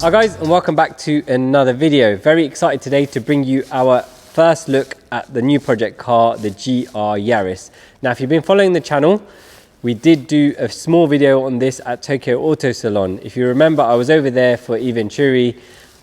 Hi guys, and welcome back to another video. Very excited today to bring you our first look at the new project car, the GR Yaris. Now, if you've been following the channel, we did do a small video on this at Tokyo Auto Salon. If you remember, I was over there for Venturi,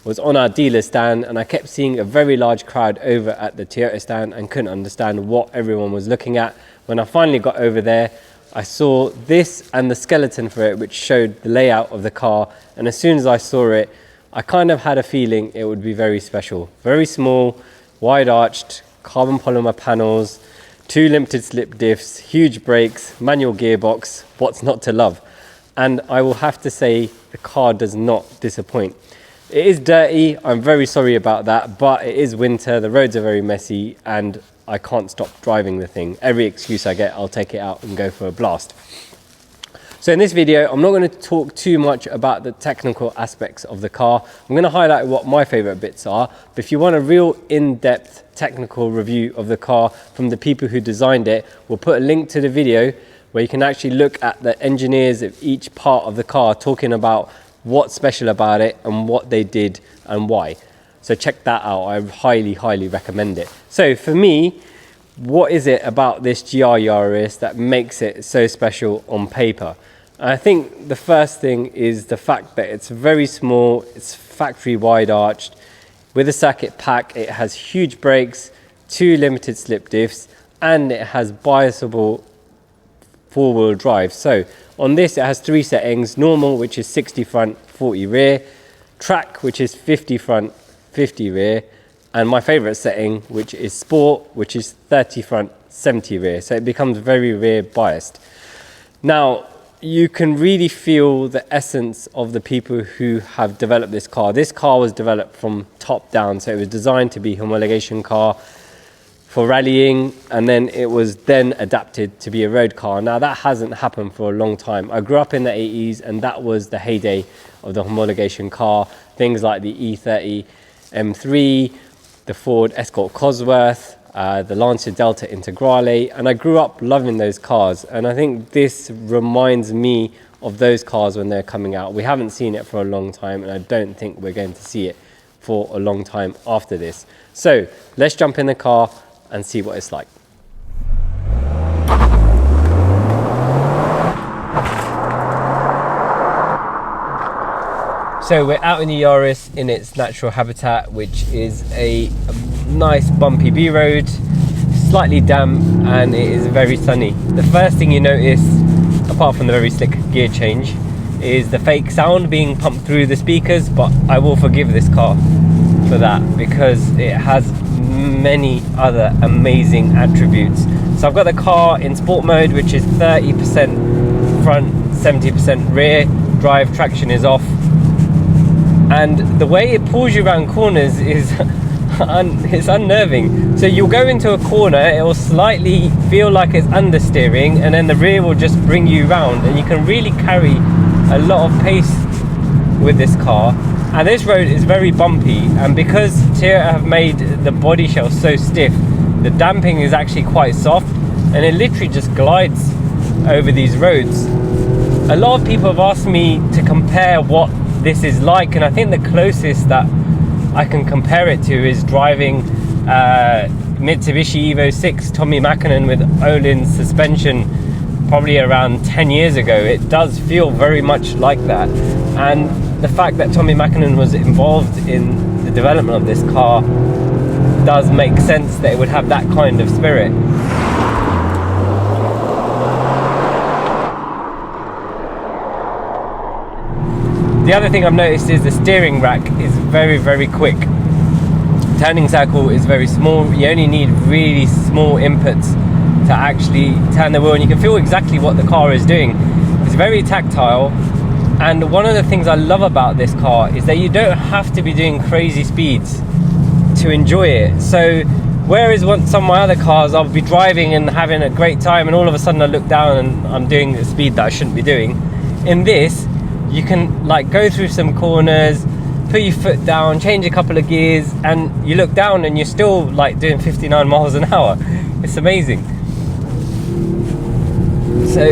was on our dealer stand, and I kept seeing a very large crowd over at the Toyota stand and couldn't understand what everyone was looking at. When I finally got over there, I saw this and the skeleton for it, which showed the layout of the car. And as soon as I saw it, I kind of had a feeling it would be very special. Very small, wide arched, carbon polymer panels, 2 limited slip diffs, huge brakes, manual gearbox. What's not to love? And I will have to say the car does not disappoint. It is dirty, I'm very sorry about that, but it is winter, the roads are very messy, and I can't stop driving the thing. Every excuse I get, I'll take it out and go for a blast. So in this video, I'm not going to talk too much about the technical aspects of the car. I'm going to highlight what my favorite bits are. But if you want a real in-depth technical review of the car from the people who designed it, we'll put a link to the video where you can actually look at the engineers of each part of the car talking about what's special about it and what they did and why. So check that out. I highly recommend it. So for me, what is it about this GR Yaris that makes it so special on paper? And I think the first thing is the fact that it's very small, it's factory wide arched. With a circuit pack, it has huge brakes, 2 limited slip diffs, and it has biasable four-wheel drive. So on this, it has 3 settings: normal, which is 60 front, 40 rear; track, which is 50 front, 50 rear; and my favorite setting, which is sport, which is 30 front, 70 rear. So it becomes very rear biased. Now, you can really feel the essence of the people who have developed this car. This car was developed from top down. So it was designed to be a homologation car for rallying, and then it was then adapted to be a road car. Now, that hasn't happened for a long time. I grew up in the 80s, and that was the heyday of the homologation car. Things like the E30 M3, the Ford Escort Cosworth, the Lancia Delta Integrale, and I grew up loving those cars. And I think this reminds me of those cars when they're coming out. We haven't seen it for a long time, and I don't think we're going to see it for a long time after this. So let's jump in the car and see what it's like. So we're out in the Yaris in its natural habitat, which is a nice bumpy B road, slightly damp, and it is very sunny. The first thing you notice, apart from the very slick gear change, is the fake sound being pumped through the speakers, but I will forgive this car for that because it has many other amazing attributes. So I've got the car in sport mode, which is 30% front, 70% rear. Drive traction is off. And the way it pulls you around corners is it's unnerving. So you'll go into a corner, it will slightly feel like it's understeering, and then the rear will just bring you round, and you can really carry a lot of pace with this car. And this road is very bumpy, and because Toyota have made the body shell so stiff, the damping is actually quite soft, and it literally just glides over these roads. A lot of people have asked me to compare what this is like, and I think the closest that I can compare it to is driving Mitsubishi Evo 6 Tommy Mäkinen with Öhlins suspension probably around 10 years ago. It does feel very much like that, and the fact that Tommy Mäkinen was involved in the development of this car does make sense that it would have that kind of spirit. The other thing I've noticed is the steering rack is very quick. Turning circle is very small. You only need really small inputs to actually turn the wheel, and you can feel exactly what the car is doing. It's very tactile, and one of the things I love about this car is that you don't have to be doing crazy speeds to enjoy it. So whereas some of my other cars, I'll be driving and having a great time, and all of a sudden I look down and I'm doing the speed that I shouldn't be doing. In this, you can like go through some corners, put your foot down, change a couple of gears, and you look down and you're still like doing 59 miles an hour. It's amazing. So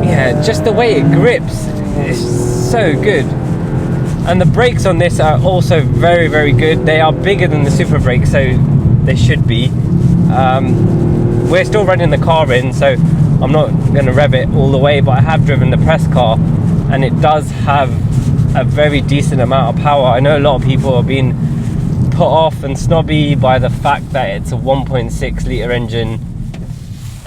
yeah, just the way it grips is so good. And the brakes on this are also very, very good. They are bigger than the Super brakes, so they should be. We're still running the car in, so I'm not going to rev it all the way, but I have driven the press car, and it does have a very decent amount of power. I know a lot of people are being put off and snobby by the fact that it's a 1.6 litre engine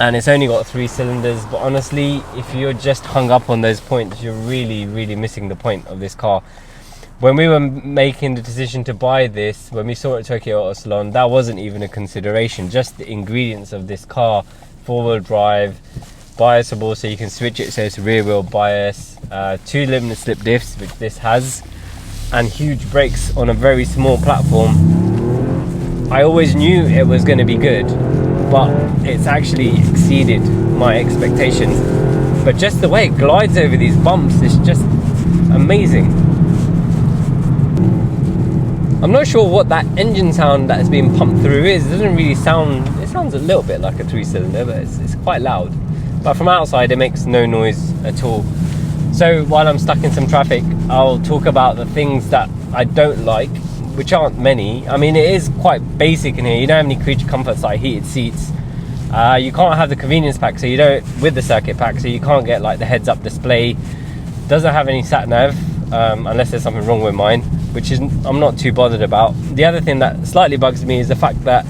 and it's only got 3 cylinders, but honestly, if you're just hung up on those points, you're really, really missing the point of this car. When we were making the decision to buy this, when we saw it at Tokyo Auto Salon, that wasn't even a consideration. Just the ingredients of this car: 4-wheel drive, biasable, so you can switch it so it's rear wheel bias, 2 limited slip diffs, which this has, and huge brakes on a very small platform. I always knew it was going to be good, but it's actually exceeded my expectations. But just the way it glides over these bumps is just amazing. I'm not sure what that engine sound that is being pumped through is. It doesn't really sound, it sounds a little bit like a 3-cylinder, but it's quite loud. But from outside, it makes no noise at all. So while I'm stuck in some traffic, I'll talk about the things that I don't like, which aren't many. I mean, it is quite basic in here. You don't have any creature comforts like heated seats. You can't have the convenience pack, so you don't, with the circuit pack, so you can't get like the heads-up display. Doesn't have any sat nav, unless there's something wrong with mine, which is I'm not too bothered about. The other thing that slightly bugs me is the fact that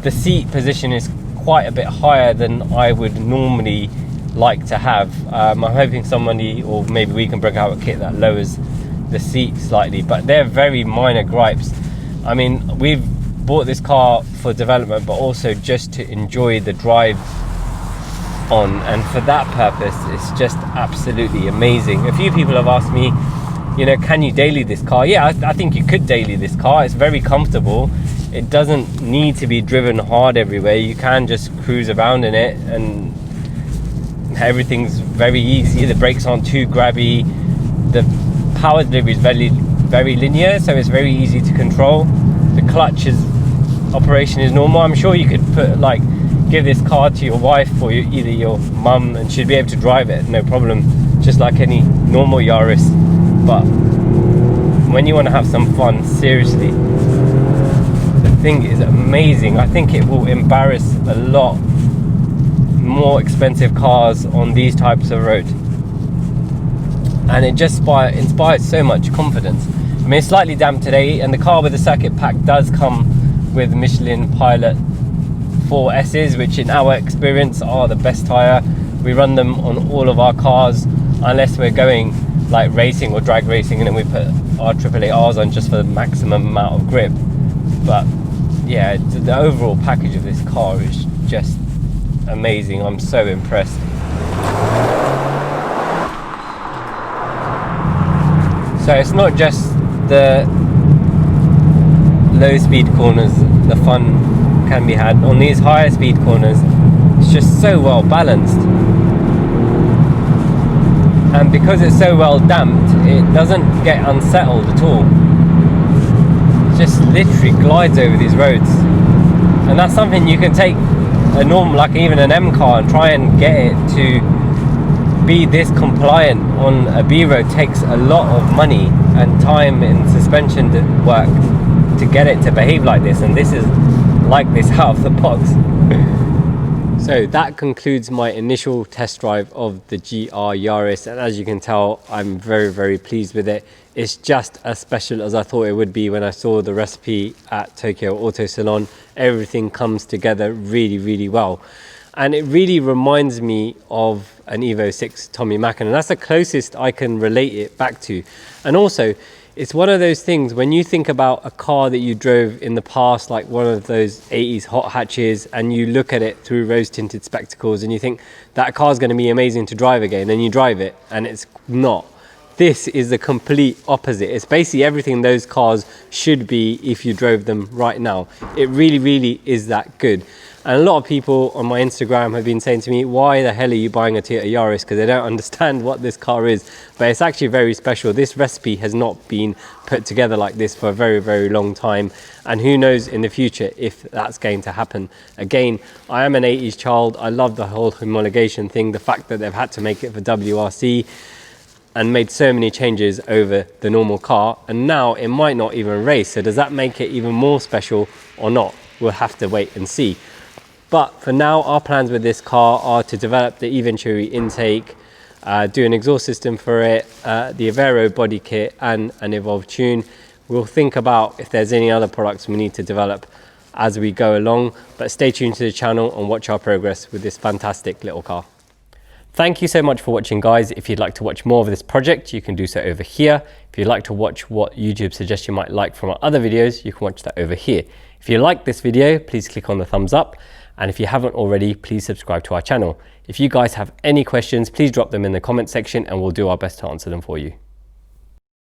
the seat position is quite a bit higher than I would normally like to have. I'm hoping somebody, or maybe we can bring out a kit that lowers the seat slightly, but they're very minor gripes. I mean, we've bought this car for development, but also just to enjoy the drive on, and for that purpose it's just absolutely amazing. A few people have asked me, you know, can you daily this car? Yeah, I think you could daily this car. It's very comfortable. It doesn't need to be driven hard everywhere. You can just cruise around in it and everything's very easy. The brakes aren't too grabby. The power delivery is very linear, so it's very easy to control. The clutch operation is normal. I'm sure you could give this car to your wife or either your mum, and she'd be able to drive it no problem, just like any normal Yaris. But when you want to have some fun, seriously, the thing is amazing. I think it will embarrass a lot more expensive cars on these types of roads, and it just inspires so much confidence. I mean, it's slightly damp today, and the car with the circuit pack does come with Michelin Pilot 4S's, which in our experience are the best tyre. We run them on all of our cars unless we're going like racing or drag racing, and then we put our AAA-Rs on just for the maximum amount of grip. But yeah, the overall package of this car is just amazing. I'm so impressed. So it's not just the low speed corners the fun can be had. On these higher speed corners, it's just so well balanced, and because it's so well damped, it doesn't get unsettled at all. It just literally glides over these roads, and that's something you can take a normal, like even an M car, and try and get it to be this compliant on a B road. Takes a lot of money and time in suspension work to get it to behave like this, and this is like this out of the box. So that concludes my initial test drive of the GR Yaris, and as you can tell, I'm very, very pleased with it. It's just as special as I thought it would be when I saw the recipe at Tokyo Auto Salon. Everything comes together really, really well, and it really reminds me of an Evo 6 Tommy Macken, and that's the closest I can relate it back to. And also, it's one of those things when you think about a car that you drove in the past, like one of those 80s hot hatches, and you look at it through rose tinted spectacles and you think that car's going to be amazing to drive again, and you drive it and it's not. This is the complete opposite. It's basically everything those cars should be if you drove them right now. It really, really is that good. And a lot of people on my Instagram have been saying to me, why the hell are you buying a Toyota Yaris? Because they don't understand what this car is. But it's actually very special. This recipe has not been put together like this for a very, very long time. And who knows in the future if that's going to happen again. I am an 80s child. I love the whole homologation thing. The fact that they've had to make it for WRC. and made so many changes over the normal car, and now it might not even race. So does that make it even more special or not? We'll have to wait and see. But for now, our plans with this car are to develop the e-Venturi intake, do an exhaust system for it, the Avero body kit and an Evolve tune. We'll think about if there's any other products we need to develop as we go along, but stay tuned to the channel and watch our progress with this fantastic little car. Thank you so much for watching, guys. If you'd like to watch more of this project, you can do so over here. If you'd like to watch what YouTube suggests you might like from our other videos, you can watch that over here. If you like this video, please click on the thumbs up. And if you haven't already, please subscribe to our channel. If you guys have any questions, please drop them in the comment section and we'll do our best to answer them for you.